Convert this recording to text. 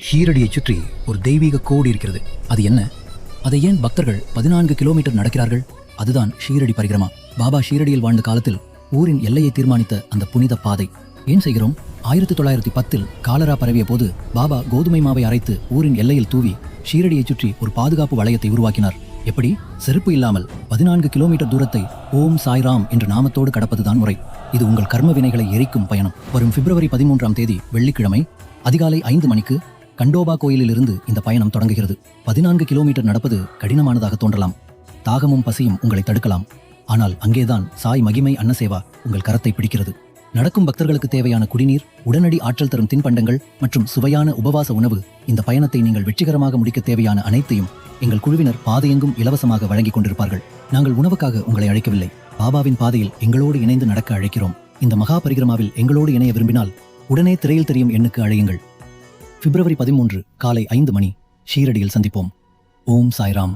ஷீரடியை சுற்றி ஒரு தெய்வீக கோடு இருக்கிறது. அது என்ன? அதை ஏன் பக்தர்கள் 14 கிலோமீட்டர் நடக்கிறார்கள்? அதுதான் ஷீரடி பரிகிரமா. பாபா ஷீரடியில் வாழ்ந்த காலத்தில் ஊரின் எல்லையை தீர்மானித்த அந்த புனித பாதை. ஏன் செய்கிறோம்? 1910 காலரா பரவிய போது பாபா கோதுமை மாவை அரைத்து ஊரின் எல்லையில் தூவி ஷீரடியை சுற்றி ஒரு பாதுகாப்பு வளையத்தை உருவாக்கினார். எப்படி? செருப்பு இல்லாமல் 14 கிலோமீட்டர் தூரத்தை ஓம் சாய்ராம் என்ற நாமத்தோடு கடப்பதுதான் முறை. இது உங்கள் கர்ம வினைகளை எரிக்கும் பயணம். வரும் பிப்ரவரி 13ஆம் தேதி வெள்ளிக்கிழமை அதிகாலை 5 மணிக்கு கண்டோபா கோயிலிலிருந்து இந்த பயணம் தொடங்குகிறது. 14 கிலோமீட்டர் நடப்பது கடினமானதாக தோன்றலாம். தாகமும் பசியும் உங்களை தடுக்கலாம். ஆனால் அங்கேதான் சாய் மகிமை அன்னசேவா உங்கள் கரத்தை பிடிக்கிறது. நடக்கும் பக்தர்களுக்கு தேவையான குடிநீர், உடனடி ஆற்றல் தரும் தின்பண்டங்கள் மற்றும் சுவையான உபவாச உணவு. இந்த பயணத்தை நீங்கள் வெற்றிகரமாக முடிக்க தேவையான அனைத்தையும் எங்கள் குழுவினர் பாதையெங்கும் இலவசமாக வழங்கிக் கொண்டிருப்பார்கள். நாங்கள் உணவுக்காக உங்களை அழைக்கவில்லை. பாபாவின் பாதையில் எங்களோடு இணைந்து நடக்க அழைக்கிறோம். இந்த மகா பரிகிரமாவில் எங்களோடு இணைய விரும்பினால் உடனே திரையில் தெரியும் எண்ணுக்கு அழையுங்கள். பிப்ரவரி 13 காலை 5 மணி ஷீரடியில் சந்திப்போம். ஓம் சாய்ராம்.